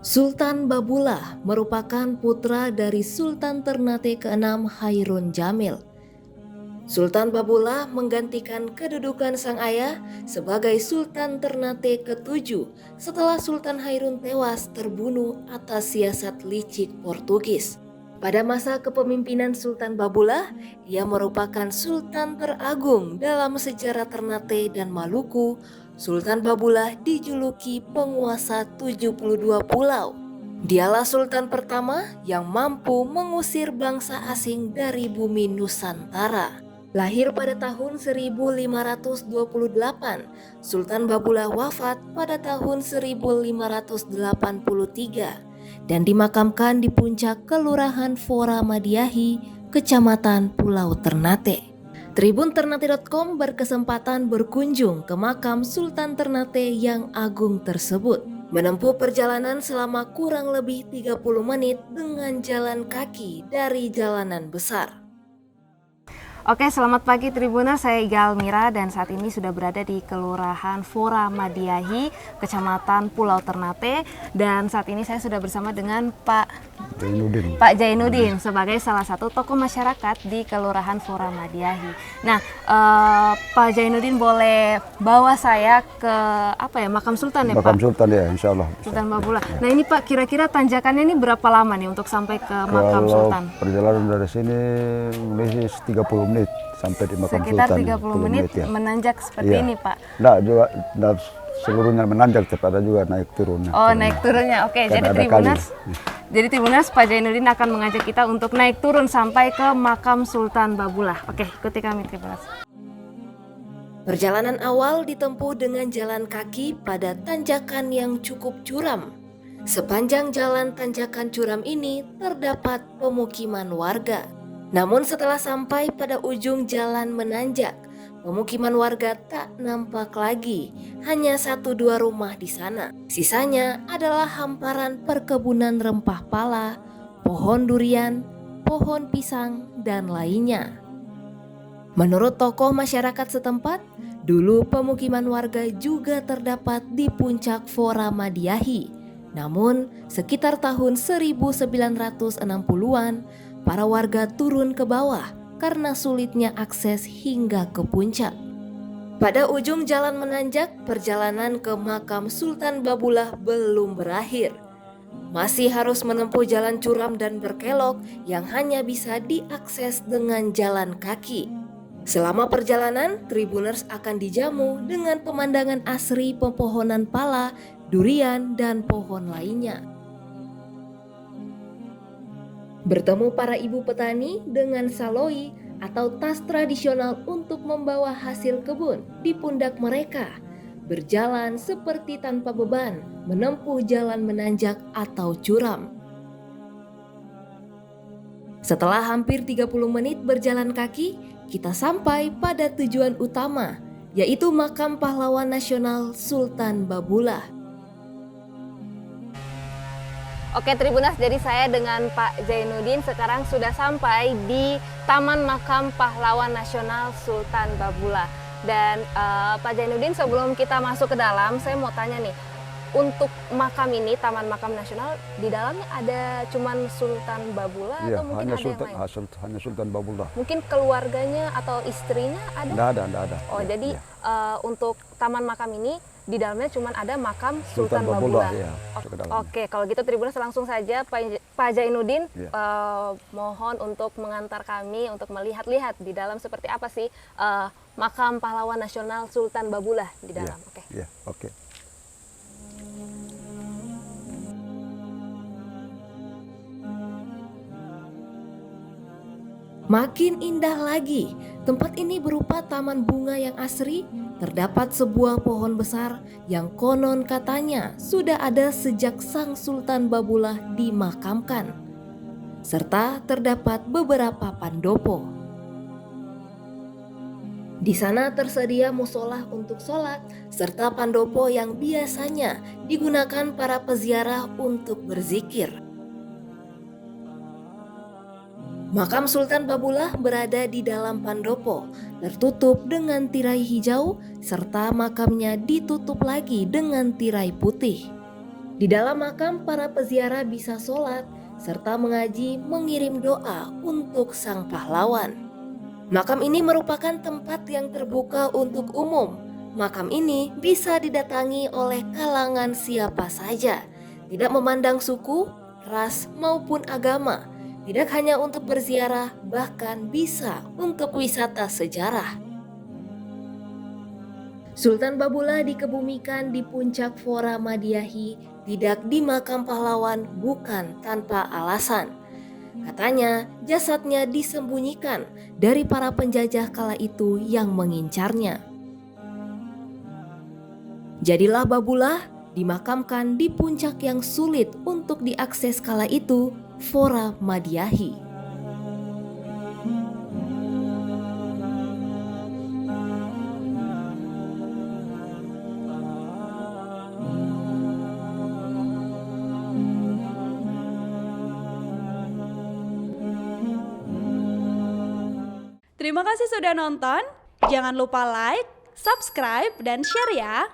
Sultan Babulah merupakan putra dari Sultan Ternate ke-6 Hairun Jamil. Sultan Babulah menggantikan kedudukan sang ayah sebagai Sultan Ternate ke-7 setelah Sultan Hairun tewas terbunuh atas siasat licik Portugis. Pada masa kepemimpinan Sultan Babulah, ia merupakan Sultan teragung dalam sejarah Ternate dan Maluku. Sultan Babulah dijuluki penguasa 72 pulau. Dialah Sultan pertama yang mampu mengusir bangsa asing dari bumi Nusantara. Lahir pada tahun 1528, Sultan Babulah wafat pada tahun 1583 dan dimakamkan di puncak Kelurahan Fora Madiahi, Kecamatan Pulau Ternate. Tribun Ternate.com berkesempatan berkunjung ke makam Sultan Ternate yang agung tersebut. Menempuh perjalanan selama kurang lebih 30 menit dengan jalan kaki dari jalanan besar. Oke, selamat pagi Tribuners, saya Iga Almira dan saat ini sudah berada di Kelurahan Fora Madiahi, Kecamatan Pulau Ternate, dan saat ini saya sudah bersama dengan Pak Jainuddin sebagai salah satu tokoh masyarakat di Kelurahan Fora Madiahi. Nah, Pak Jainuddin boleh bawa saya ke makam Sultan ya, Pak? Makam Sultan ya, insya Allah. Sultan Babulah. Nah ini Pak, kira-kira tanjakannya ini berapa lama nih untuk sampai ke makam Sultan? Perjalanan dari sini mungkin 30 menit sampai di makam Sekitar Sultan. Sekitar 30 menit ya. Menanjak seperti ini Pak? Nggak, juga seluruhnya menanjak, tapi ada juga naik turun. Oh, naik turunnya, oke. Jadi Tribuners, Pak Jainuddin akan mengajak kita untuk naik turun sampai ke makam Sultan Babulah. Oke, ikuti kami Tribuners. Perjalanan awal ditempuh dengan jalan kaki pada tanjakan yang cukup curam. Sepanjang jalan tanjakan curam ini terdapat pemukiman warga. Namun setelah sampai pada ujung jalan menanjak, pemukiman warga tak nampak lagi, hanya 1-2 rumah di sana. Sisanya adalah hamparan perkebunan rempah pala, pohon durian, pohon pisang, dan lainnya. Menurut tokoh masyarakat setempat, dulu pemukiman warga juga terdapat di puncak Fora Madiahi. Namun, sekitar tahun 1960-an, para warga turun ke bawah karena sulitnya akses hingga ke puncak. Pada ujung jalan menanjak, perjalanan ke makam Sultan Babulah belum berakhir. Masih harus menempuh jalan curam dan berkelok yang hanya bisa diakses dengan jalan kaki. Selama perjalanan, Tribuners akan dijamu dengan pemandangan asri pepohonan pala, durian, dan pohon lainnya. Bertemu para ibu petani dengan saloi atau tas tradisional untuk membawa hasil kebun di pundak mereka, berjalan seperti tanpa beban menempuh jalan menanjak atau curam. Setelah hampir 30 menit berjalan kaki, kita sampai pada tujuan utama, yaitu makam pahlawan nasional Sultan Babulah. Oke Tribuners, jadi saya dengan Pak Jainuddin sekarang sudah sampai di Taman Makam Pahlawan Nasional Sultan Babulah. Dan Pak Jainuddin, sebelum kita masuk ke dalam, saya mau tanya nih, untuk makam ini, Taman Makam Nasional, di dalamnya ada cuman Sultan Babulah atau mungkin ada yang lain? Hanya Sultan Babulah. Mungkin keluarganya atau istrinya ada? Nggak ada. Oh, ya, jadi ya. Untuk taman makam ini, di dalamnya cuma ada makam Sultan Babulah. Ya, Oke, kalau gitu Tribuners langsung saja Pak Jainuddin ya. mohon untuk mengantar kami untuk melihat-lihat di dalam seperti apa sih makam pahlawan nasional Sultan Babulah di dalam. Ya, Oke. ya, oke. Makin indah lagi, tempat ini berupa taman bunga yang asri. Terdapat sebuah pohon besar yang konon katanya sudah ada sejak Sang Sultan Babulah dimakamkan. Serta terdapat beberapa pandopo. Di sana tersedia musola untuk sholat, serta pandopo yang biasanya digunakan para peziarah untuk berzikir. Makam Sultan Babulah berada di dalam pandopo, tertutup dengan tirai hijau, serta makamnya ditutup lagi dengan tirai putih. Di dalam makam, para peziarah bisa sholat serta mengaji, mengirim doa untuk sang pahlawan. Makam ini merupakan tempat yang terbuka untuk umum. Makam ini bisa didatangi oleh kalangan siapa saja, tidak memandang suku, ras maupun agama. Tidak hanya untuk berziarah, bahkan bisa untuk wisata sejarah. Sultan Babulah dikebumikan di puncak Fora Madiahi, tidak di makam pahlawan, bukan tanpa alasan. Katanya jasadnya disembunyikan dari para penjajah kala itu yang mengincarnya. Jadilah Babulah dimakamkan di puncak yang sulit untuk diakses kala itu, Fora Madiahi. Terima kasih sudah nonton. Jangan lupa like, subscribe, dan share ya.